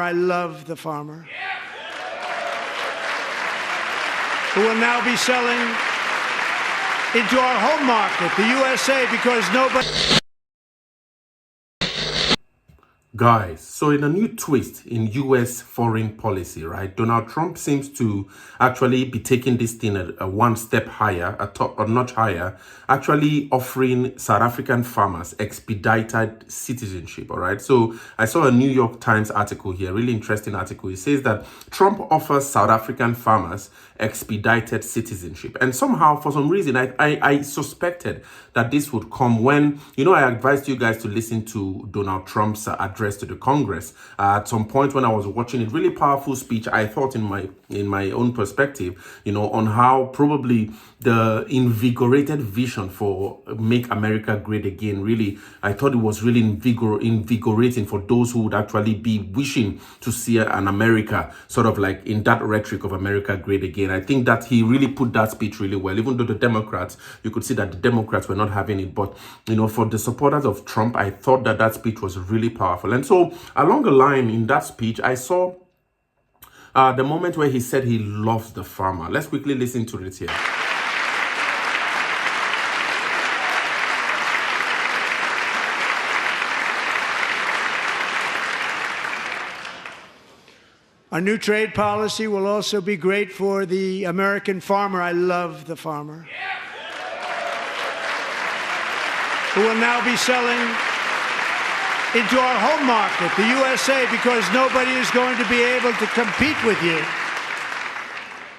I love the farmer who will now be selling into our home market, the USA, because nobody... Guys, so in a new twist in US foreign policy, right, Donald Trump seems to actually be taking this thing a one step higher, a notch higher, actually offering South African farmers expedited citizenship, all right? So I saw a New York Times article here, really interesting article. It says that Trump offers South African farmers expedited citizenship. And somehow, for some reason, I suspected that this would come when, I advised you guys to listen to Donald Trump's address to the Congress. At some point when I was watching it, really powerful speech, I thought in my own perspective, on how probably the invigorated vision for Make America Great Again, really, I thought it was really invigorating for those who would actually be wishing to see an America sort of like in that rhetoric of America Great Again. I think that he really put that speech really well, even though the Democrats, you could see that the Democrats were not having it. But, for the supporters of Trump, I thought that speech was really powerful. And so along the line in that speech, I saw the moment where he said he loves the farmer. Let's quickly listen to it here. Our new trade policy will also be great for the American farmer. I love the farmer who will now be selling into our home market, the USA, because nobody is going to be able to compete with you.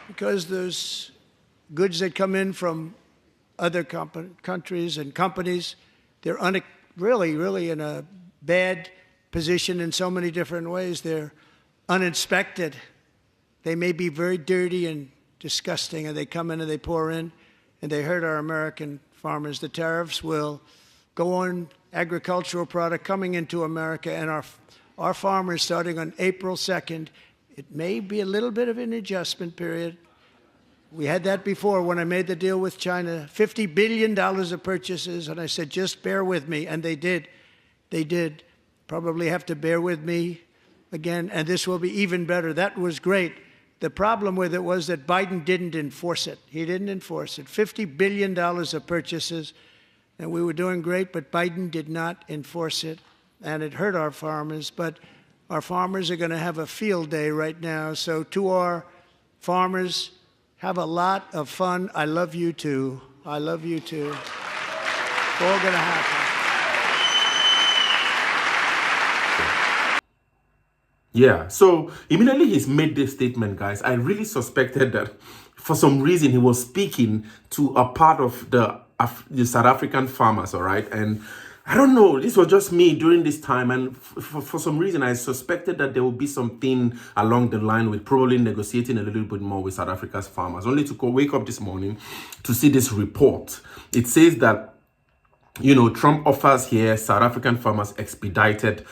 Because there's goods that come in from other countries and companies, they're really in a bad position in so many different ways. They're uninspected. They may be very dirty and disgusting, and they come in and they pour in, and they hurt our American farmers. The tariffs will go on agricultural product coming into America, and our farmers, starting on April 2nd, it may be a little bit of an adjustment period. We had that before when I made the deal with China, $50 billion of purchases, and I said, just bear with me, and they did. They did. Probably have to bear with me again, and this will be even better. That was great. The problem with it was that Biden didn't enforce it. He didn't enforce it. $50 billion of purchases, and we were doing great, but Biden did not enforce it, and it hurt our farmers. But our farmers are going to have a field day right now. So to our farmers, have a lot of fun. I love you too. I love you too. It's all going to happen. Yeah, so immediately he's made this statement, guys. I really suspected that for some reason he was speaking to a part of the South African farmers, all right? And I don't know, this was just me during this time, and for some reason I suspected that there would be something along the line with probably negotiating a little bit more with South Africa's farmers, only to wake up this morning to see this report. It says that Trump offers here South African farmers expedited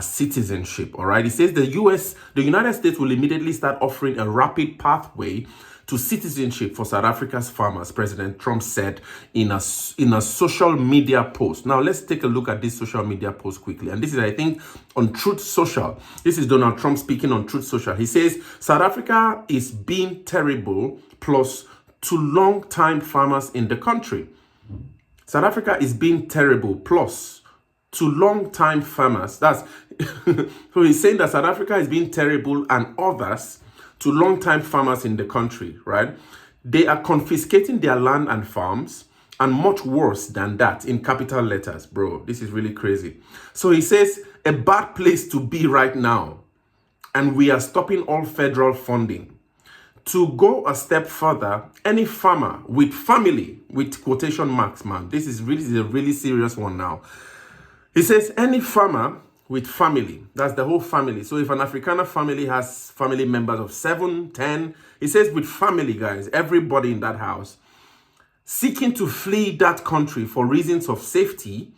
citizenship, all right? It says the United States will immediately start offering a rapid pathway to citizenship for South Africa's farmers, President Trump said in a social media post. Now, let's take a look at this social media post quickly. And this is, I think, on Truth Social. This is Donald Trump speaking on Truth Social. He says, South Africa is being terrible plus to long-time farmers in the country. South Africa is being terrible, plus to long-time farmers. That's so he's saying that South Africa is being terrible and others to long-time farmers in the country, right? They are confiscating their land and farms, and much worse than that, in capital letters, bro. This is really crazy. So he says, a bad place to be right now, and we are stopping all federal funding. To go a step further, any farmer with family, with quotation marks, man, this is a really serious one now. He says any farmer with family, that's the whole family. So if an Afrikaner family has family members of 7, 10, he says with family, guys, everybody in that house, seeking to flee that country for reasons of safety,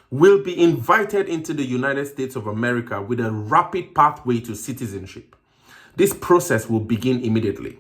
will be invited into the United States of America with a rapid pathway to citizenship. This process will begin immediately.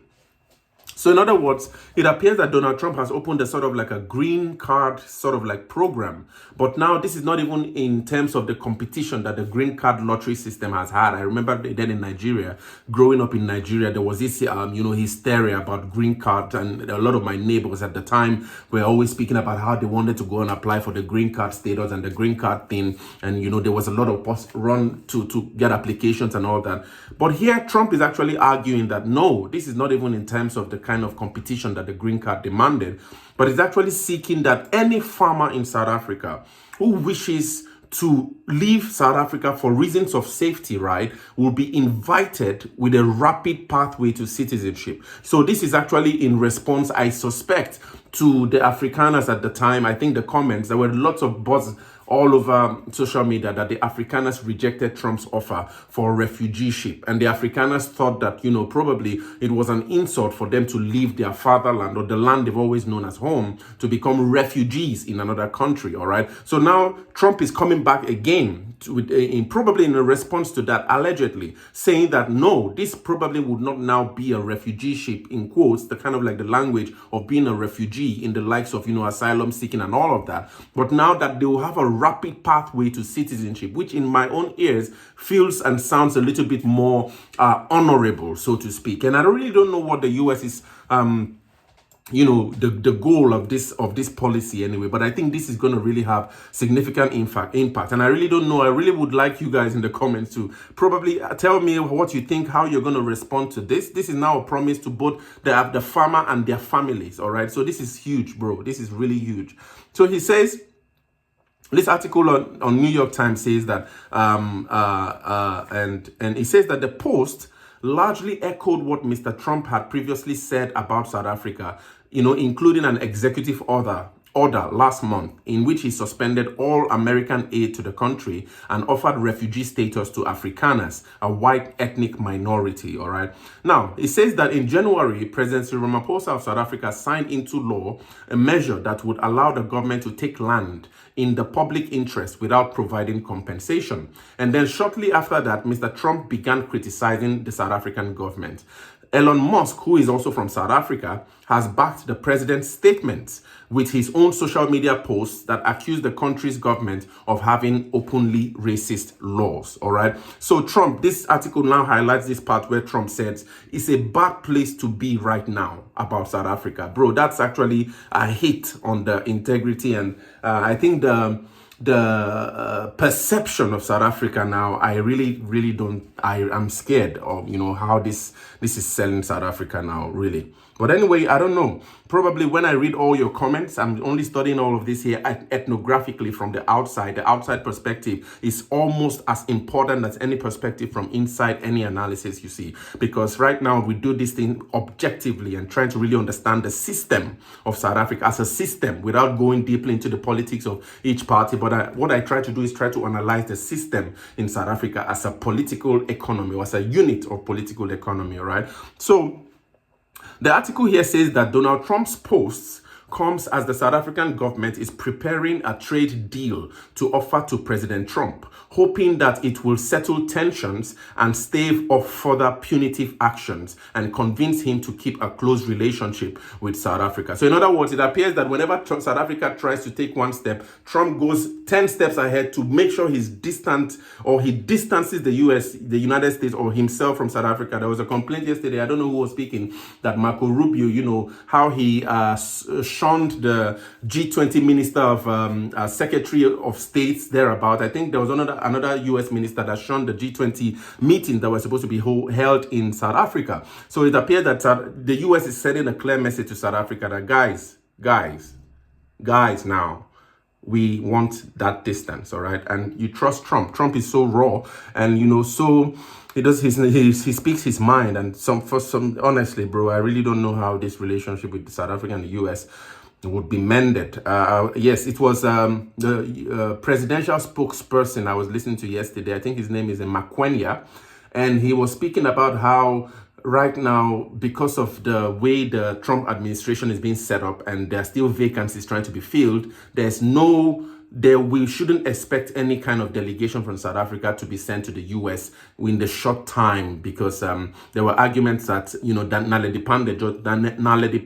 So in other words, it appears that Donald Trump has opened a sort of like a green card sort of like program. But now this is not even in terms of the competition that the green card lottery system has had. I remember then in Nigeria, growing up in Nigeria, there was this, hysteria about green cards. And a lot of my neighbors at the time were always speaking about how they wanted to go and apply for the green card status and the green card thing. And, there was a lot of run to get applications and all that. But here, Trump is actually arguing that no, this is not even in terms of the kind of competition that the green card demanded, but is actually seeking that any farmer in South Africa who wishes to leave South Africa for reasons of safety, right, will be invited with a rapid pathway to citizenship. So this is actually in response, I suspect, to the Afrikaners at the time. I think the comments, there were lots of buzz all over social media that the Afrikaners rejected Trump's offer for refugee ship. And the Afrikaners thought that, probably it was an insult for them to leave their fatherland or the land they've always known as home to become refugees in another country, all right? So now Trump is coming back again probably in a response to that, allegedly, saying that no, this probably would not now be a refugee ship, in quotes, the kind of like the language of being a refugee in the likes of, asylum seeking and all of that. But now that they will have a rapid pathway to citizenship, which in my own ears feels and sounds a little bit more honorable, so to speak. And I really don't know what the US is the goal of this policy anyway, but I think this is going to really have significant impact. And I really don't know. I really would like you guys in the comments to probably tell me what you think, how you're going to respond to this. This is now a promise to both the farmer and their families. All right. So this is huge, bro. This is really huge. So he says, this article on New York Times says that, and it says that the Post largely echoed what Mr. Trump had previously said about South Africa, including an executive order last month in which he suspended all American aid to the country and offered refugee status to Afrikaners, a white ethnic minority, all right? Now, it says that in January, President Cyril Ramaphosa of South Africa signed into law a measure that would allow the government to take land in the public interest without providing compensation. And then shortly after that, Mr. Trump began criticizing the South African government. Elon Musk, who is also from South Africa, has backed the president's statements with his own social media posts that accuse the country's government of having openly racist laws. All right. So Trump, this article now highlights this part where Trump says it's a bad place to be right now about South Africa. Bro, that's actually a hit on the integrity and I think the perception of South Africa now, I really don't, I'm scared of, how this is selling South Africa now, really. But anyway, I don't know. Probably when I read all your comments, I'm only studying all of this here ethnographically from the outside. The outside perspective is almost as important as any perspective from inside any analysis you see. Because right now we do this thing objectively and trying to really understand the system of South Africa as a system without going deeply into the politics of each party. But what I try to do is try to analyze the system in South Africa as a political economy or as a unit of political economy, all right? So the article here says that Donald Trump's posts comes as the South African government is preparing a trade deal to offer to President Trump, hoping that it will settle tensions and stave off further punitive actions and convince him to keep a close relationship with South Africa. So in other words, it appears that whenever South Africa tries to take one step, Trump goes 10 steps ahead to make sure he's distant or he distances the United States or himself from South Africa. There was a complaint yesterday, I don't know who was speaking, that Marco Rubio, how he shunned the G20 minister of Secretary of States thereabout. I think there was another US minister that shunned the G20 meeting that was supposed to be held in South Africa. So it appeared that the US is sending a clear message to South Africa that guys, now we want that distance, all right? And you trust Trump. Trump is so raw and, so he does he speaks his mind. And honestly, bro, I really don't know how this relationship with South Africa and the US would be mended. Yes, it was the presidential spokesperson I was listening to yesterday. I think his name is Makwenya, and he was speaking about how right now, because of the way the Trump administration is being set up and there are still vacancies trying to be filled, there's no we shouldn't expect any kind of delegation from South Africa to be sent to the US in the short time, because there were arguments that, that Naledi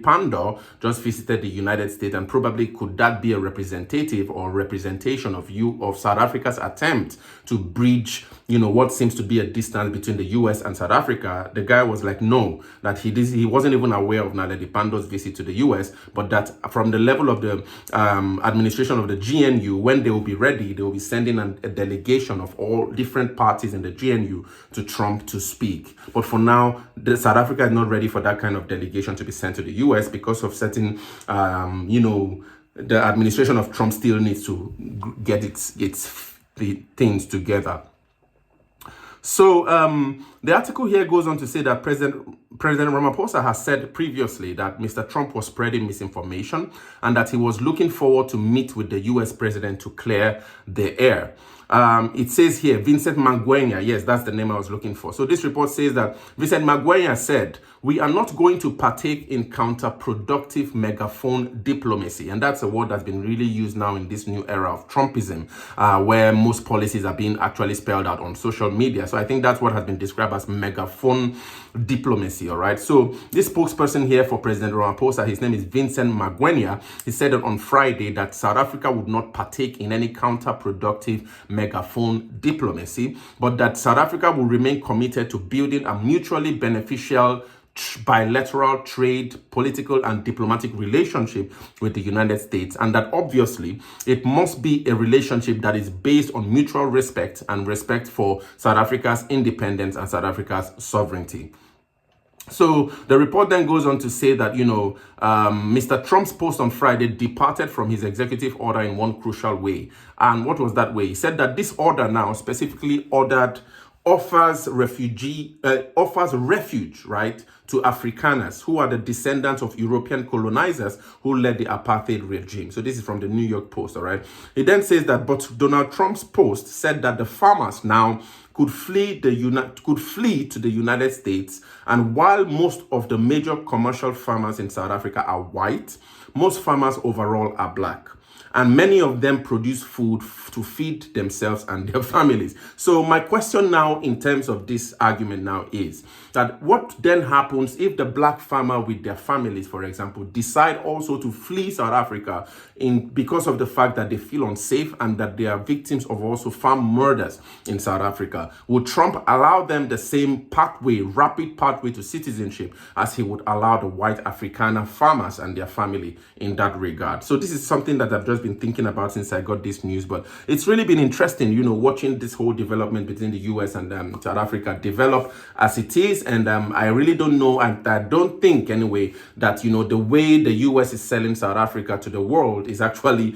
Pandor just visited the United States, and probably could that be a representative or representation of South Africa's attempt to bridge, what seems to be a distance between the US and South Africa. The guy was like, no, that he wasn't even aware of Naledi Pandor's visit to the US, but that from the level of the administration of the GNU, when they will be ready, they will be sending a delegation of all different parties in the GNU to Trump to speak. But for now, South Africa is not ready for that kind of delegation to be sent to the US because of certain, the administration of Trump still needs to get its things together. So the article here goes on to say that President Ramaphosa has said previously that Mr. Trump was spreading misinformation, and that he was looking forward to meet with the US president to clear the air. It says here, Vincent Magwenya, yes, that's the name I was looking for. So this report says that Vincent Magwenya said, "We are not going to partake in counterproductive megaphone diplomacy." And that's a word that's been really used now in this new era of Trumpism, where most policies are being actually spelled out on social media. So I think that's what has been described as megaphone diplomacy, all right? So this spokesperson here for President Ramaphosa, his name is Vincent Magwenya, he said on Friday that South Africa would not partake in any counterproductive megaphone diplomacy, but that South Africa will remain committed to building a mutually beneficial bilateral trade, political and diplomatic relationship with the United States, and that obviously it must be a relationship that is based on mutual respect and respect for South Africa's independence and South Africa's sovereignty. So the report then goes on to say that, Mr. Trump's post on Friday departed from his executive order in one crucial way. And what was that way? He said that this order now specifically offers refuge, right, to Afrikaners who are the descendants of European colonizers who led the apartheid regime. So this is from the New York Post, all right? It then says that, but Donald Trump's post said that the farmers now could flee to the United States, and while most of the major commercial farmers in South Africa are white, most farmers overall are black. And many of them produce food to feed themselves and their families. So my question now in terms of this argument now is that what then happens if the black farmer with their families, for example, decide also to flee South Africa because of the fact that they feel unsafe and that they are victims of also farm murders in South Africa? Would Trump allow them the same rapid pathway to citizenship as he would allow the white Afrikaner farmers and their family in that regard? So this is something that I've just been thinking about since I got this news, but it's really been interesting, watching this whole development between the US and South Africa develop as it is. And I really don't know, and I don't think anyway that, the way the US is selling South Africa to the world is actually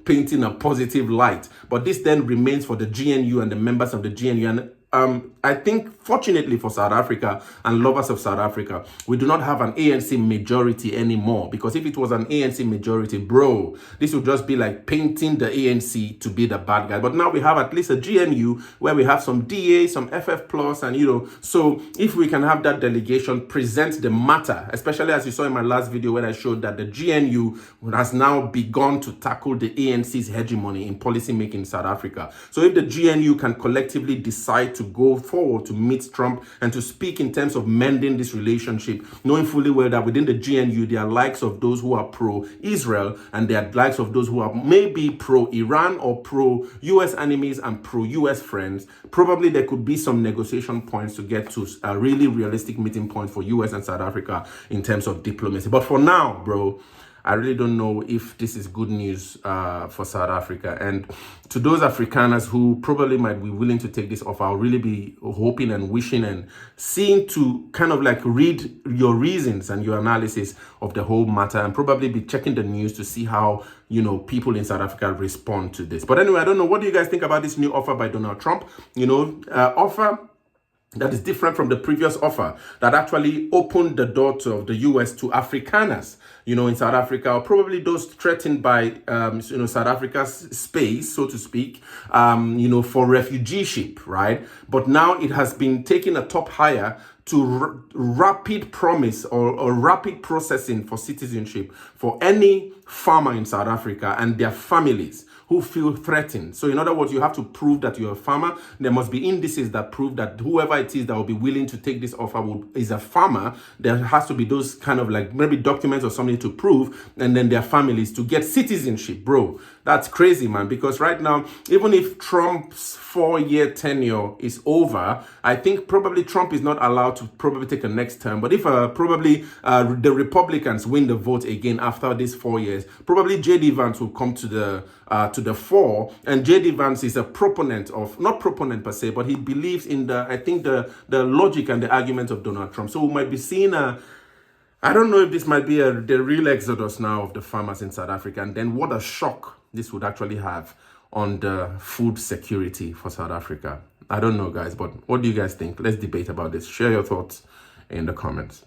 painting a positive light. But this then remains for the GNU and the members of the GNU. And I think, fortunately for South Africa and lovers of South Africa, we do not have an ANC majority anymore. Because if it was an ANC majority, bro, this would just be like painting the ANC to be the bad guy. But now we have at least a GNU where we have some DA, some FF plus, and so if we can have that delegation present the matter, especially as you saw in my last video where I showed that the GNU has now begun to tackle the ANC's hegemony in policy making in South Africa. So if the GNU can collectively decide to go forward to meet Trump and to speak in terms of mending this relationship, knowing fully well that within the GNU there are likes of those who are pro-Israel and there are likes of those who are maybe pro-Iran or pro-US enemies and pro-US friends, probably there could be some negotiation points to get to a really realistic meeting point for US and South Africa in terms of diplomacy. But for now, bro, I really don't know if this is good news for South Africa. And to those Afrikaners who probably might be willing to take this offer, I'll really be hoping and wishing and seeing to kind of like read your reasons and your analysis of the whole matter, and probably be checking the news to see how, people in South Africa respond to this. But anyway, I don't know. What do you guys think about this new offer by Donald Trump? Offer that is different from the previous offer that actually opened the door of the US to Afrikaners, in South Africa, or probably those threatened by, South Africa's space, so to speak, for refugeeship, right? But now it has been taken a top higher to rapid promise or rapid processing for citizenship for any farmer in South Africa and their families who feel threatened. So in other words, you have to prove that you're a farmer. There must be indices that prove that whoever it is that will be willing to take this offer is a farmer. There has to be those kind of like maybe documents or something to prove, and then their families to get citizenship, bro. That's crazy, man, because right now, even if Trump's 4-year tenure is over, I think probably Trump is not allowed to probably take a next term. But if probably the Republicans win the vote again after these 4 years, probably J.D. Vance will come to the fore. And J.D. Vance is a proponent of, not proponent per se, but he believes in the logic and the argument of Donald Trump. So we might be seeing I don't know if this might be the real exodus now of the farmers in South Africa, and then what a shock this would actually have on the food security for South Africa. I don't know, guys, but what do you guys think? Let's debate about this. Share your thoughts in the comments.